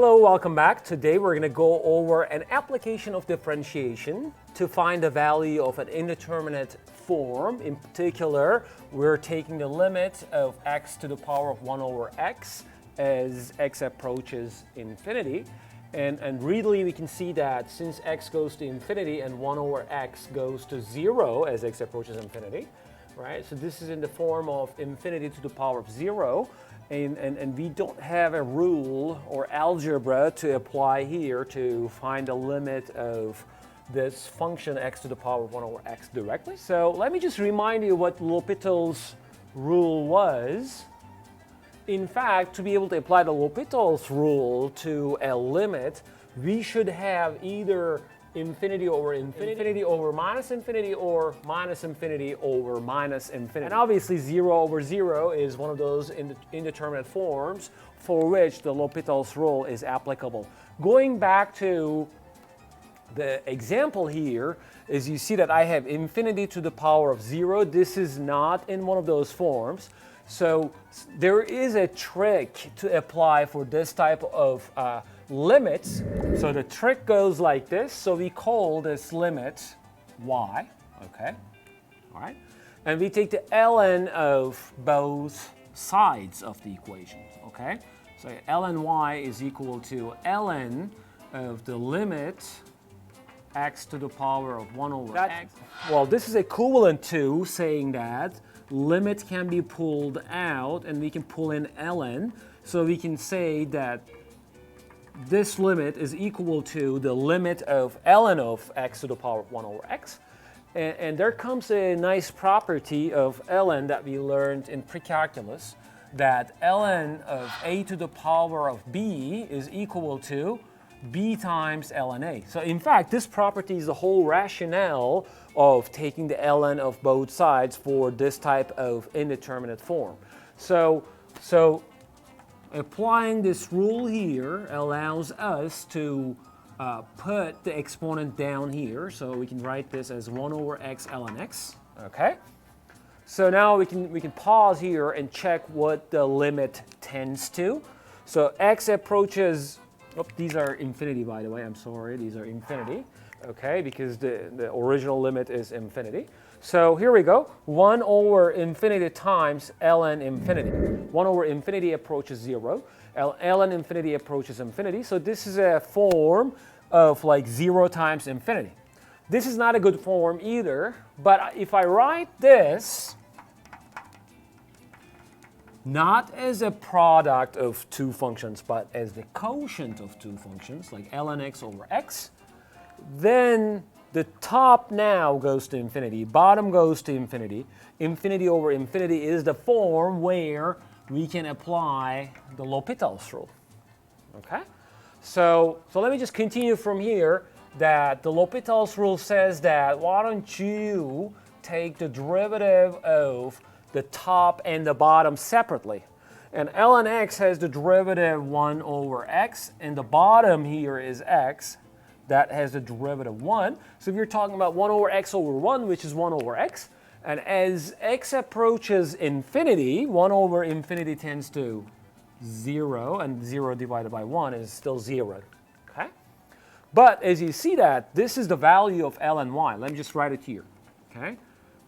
Hello, welcome back. Today we're going to go over an application of differentiation to find the value of an indeterminate form. In particular, we're taking the limit of x to the power of 1 over x as x approaches infinity. And really we can see that since x goes to infinity and 1 over x goes to 0 as x approaches infinity, right? So this is in the form of infinity to the power of 0. And we don't have a rule or algebra to apply here to find the limit of this function x to the power of 1 over x directly. So let me just remind you what L'Hopital's rule was. In fact, to be able to apply the L'Hopital's rule to a limit, we should have either infinity over infinity over minus infinity or minus infinity over minus infinity. And obviously 0 over 0 is one of those indeterminate forms for which the L'Hopital's rule is applicable. Going back to the example here, is you see that I have infinity to the power of 0. This is not in one of those forms. So there is a trick to apply for this type of limits. So the trick goes like this. So we call this limit y, okay? All right. And we take the ln of both sides of the equation, okay? So ln y is equal to ln of the limit x to the power of 1 over x. Well, this is equivalent to saying that limit can be pulled out and we can pull in ln. So we can say that this limit is equal to the limit of ln of x to the power of 1 over x. And there comes a nice property of ln that we learned in pre-calculus, that ln of a to the power of b is equal to b times ln a. So in fact, this property is the whole rationale of taking the ln of both sides for this type of indeterminate form. So applying this rule here allows us to put the exponent down here. So we can write this as 1 over x ln x. Okay. So now we can pause here and check what the limit tends to. So x approaches. Oh, these are infinity, by the way. I'm sorry, these are infinity. Okay, because the original limit is infinity. So here we go. 1 over infinity times ln infinity. 1 over infinity approaches 0. Ln infinity approaches infinity. So this is a form of like 0 times infinity. This is not a good form either. But if I write this not as a product of two functions, but as the quotient of two functions, like ln x over x, then the top now goes to infinity, bottom goes to infinity. Infinity over infinity is the form where we can apply the L'Hopital's rule. Okay? So let me just continue from here, that the L'Hopital's rule says that why don't you take the derivative of the top and the bottom separately. And ln x has the derivative 1 over x, and the bottom here is x. That has the derivative 1. So if you're talking about 1 over x over 1, which is 1 over x, and as x approaches infinity, 1 over infinity tends to 0, and 0 divided by 1 is still 0. Okay? But as you see that, this is the value of ln y. Let me just write it here. Okay?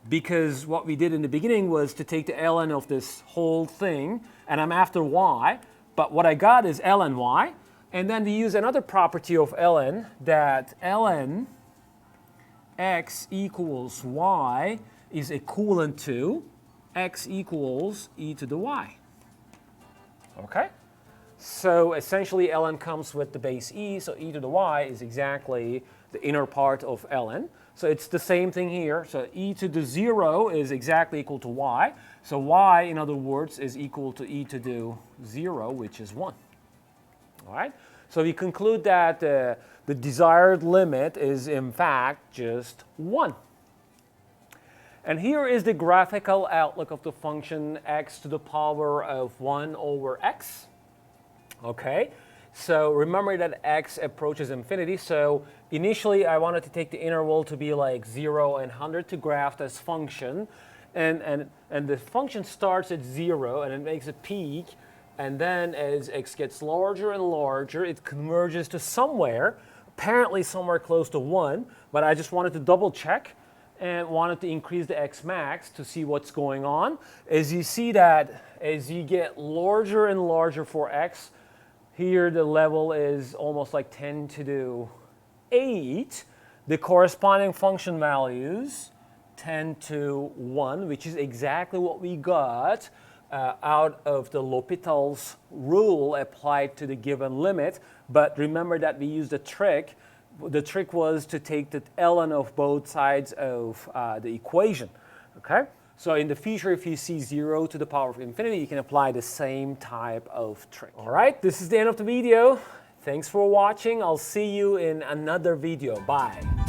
Because what we did in the beginning was to take the ln of this whole thing, and I'm after y, but what I got is ln y, and then we use another property of ln, that ln x equals y is equivalent to x equals e to the y. Okay? So essentially ln comes with the base e, so e to the y is exactly the inner part of ln. So it's the same thing here. So e to the 0 is exactly equal to y. So y, in other words, is equal to e to the 0, which is 1. All right? So we conclude that the desired limit is, in fact, just 1. And here is the graphical outlook of the function x to the power of 1 over x. Okay? So remember that x approaches infinity. So initially I wanted to take the interval to be like 0 and 100 to graph this function. And the function starts at 0 and it makes a peak And then as x gets larger and larger, it converges to somewhere, apparently somewhere close to 1, but I just wanted to double check and wanted to increase the x max to see what's going on. As you see that as you get larger and larger for x, here the level is almost like 10 to the 8. The corresponding function values 10 to 1, which is exactly what we got out of the L'Hopital's rule applied to the given limit. But remember that we used a trick. The trick was to take the ln of both sides of the equation. Okay? So in the future, if you see 0 to the power of infinity, you can apply the same type of trick. All right, this is the end of the video. Thanks for watching. I'll see you in another video. Bye.